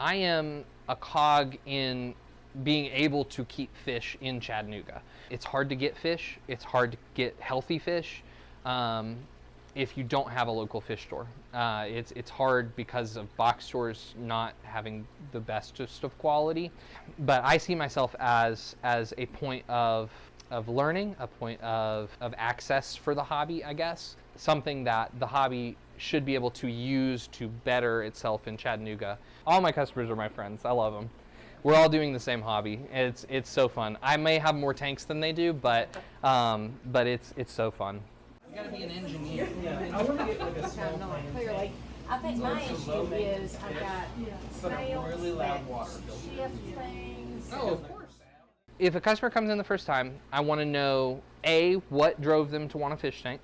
I am a cog in being able to keep fish in Chattanooga. It's hard to get fish. It's hard to get healthy fish if you don't have a local fish store. It's hard because of box stores not having the bestest of quality. But I see myself as a point of learning, a point of access for the hobby, I guess. Something that the hobby should be able to use to better itself in Chattanooga. All my customers are my friends. I love them. We're all doing the same hobby. It's so fun. I may have more tanks than they do, but it's so fun. You gotta be an engineer. Yeah, I want to get like a small plane. Clearly, I think my issue is I've got snails really loud water that shift things. Oh, of course. If a customer comes in the first time, I want to know A, what drove them to want a fish tank.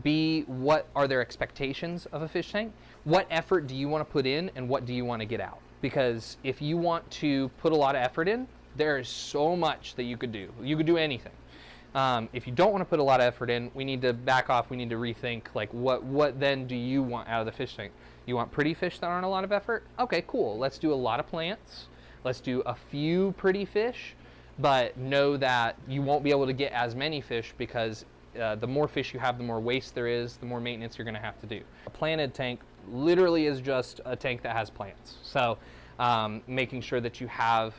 B, what are their expectations of a fish tank? What effort do you want to put in, and what do you want to get out? Because if you want to put a lot of effort in, there is so much that you could do. You could do anything. If you don't want to put a lot of effort in, we need to back off. We need to rethink, like, what then do you want out of the fish tank? You want pretty fish that aren't a lot of effort? Okay, cool. Let's do a lot of plants. Let's do a few pretty fish, but know that you won't be able to get as many fish because the more fish you have, the more waste there is, the more maintenance you're going to have to do. A planted tank literally is just a tank that has plants. So making sure that you have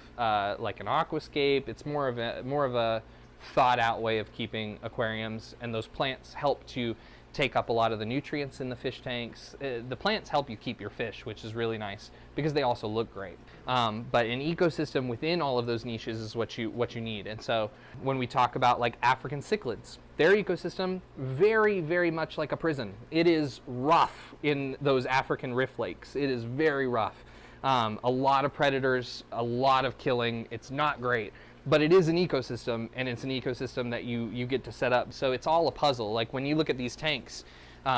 like an aquascape, it's more of a thought out way of keeping aquariums, and those plants help to take up a lot of the nutrients in the fish tanks. The plants help you keep your fish, which is really nice because they also look great. But an ecosystem within all of those niches is what you need. And so when we talk about like African cichlids, their ecosystem very, very much like a prison. It is rough in those African rift lakes. It is very rough. A lot of predators, a lot of killing. It's not great. But it is an ecosystem, and it's an ecosystem that you get to set up. So it's all a puzzle. Like when you look at these tanks,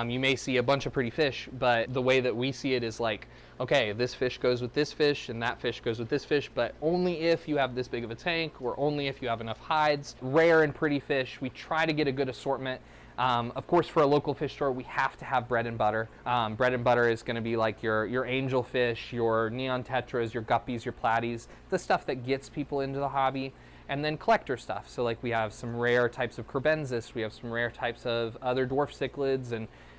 you may see a bunch of pretty fish, but the way that we see it is like, okay, this fish goes with this fish, and that fish goes with this fish, but only if you have this big of a tank, or only if you have enough hides. Rare and pretty fish, we try to get a good assortment. Of course, for a local fish store, we have to have bread and butter. Bread and butter is going to be like your angelfish, your neon tetras, your guppies, your platies, the stuff that gets people into the hobby. And then collector stuff. So like we have some rare types of crebensis, we have some rare types of other dwarf cichlids,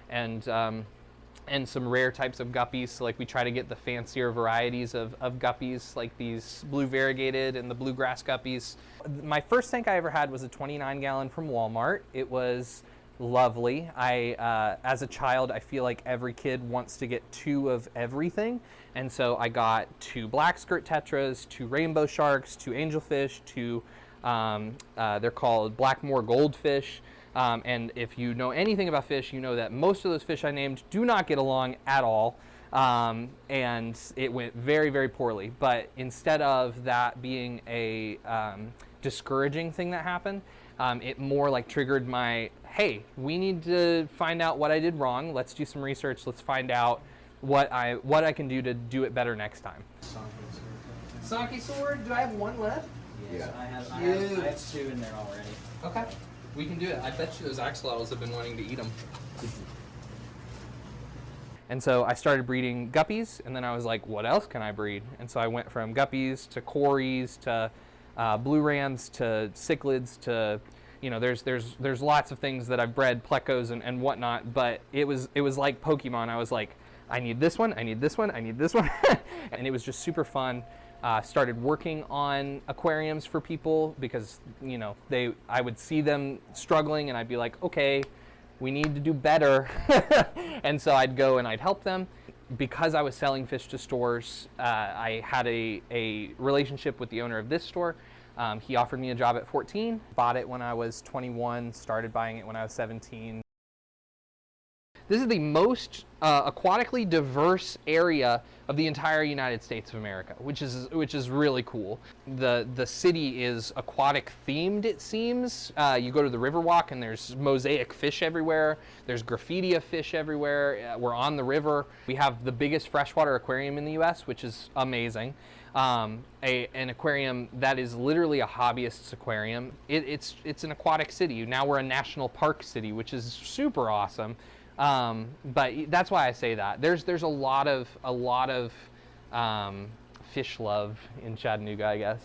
and some rare types of guppies. So like we try to get the fancier varieties of guppies, like these blue variegated and the bluegrass guppies. My first tank I ever had was a 29-gallon from Walmart. It was lovely. As a child, I feel like every kid wants to get 2 of everything. And so I got 2 black skirt tetras, 2 rainbow sharks, 2 angelfish, 2, they're called Blackmore goldfish. And if you know anything about fish, you know that most of those fish I named do not get along at all. And it went very, very poorly. But instead of that being a discouraging thing that happened, it more like triggered my, hey, we need to find out what I did wrong. Let's do some research. Let's find out what I can do to do it better next time. Sake sword, do I have 1 left? Yes, yeah. I have 2 in there already. Okay, we can do it. I bet you those axolotls have been wanting to eat them. And so I started breeding guppies, and then I was like, what else can I breed? And so I went from guppies to cories to blue rams to cichlids to, you know, there's lots of things that I've bred, plecos and whatnot, but it was like Pokemon. I was like, I need this one, I need this one, I need this one. And it was just super fun. Started working on aquariums for people because, you know, I would see them struggling and I'd be like, okay, we need to do better. And so I'd go and I'd help them. Because I was selling fish to stores, I had a relationship with the owner of this store. He offered me a job at 14, bought it when I was 21, started buying it when I was 17. This is the most aquatically diverse area of the entire United States of America, which is really cool. The city is aquatic themed, it seems. You go to the Riverwalk and there's mosaic fish everywhere. There's graffiti of fish everywhere. We're on the river. We have the biggest freshwater aquarium in the US, which is amazing. An aquarium that is literally a hobbyist's aquarium. It's an aquatic city. Now we're a national park city, which is super awesome. But that's why I say that. There's a lot of fish love in Chattanooga, I guess.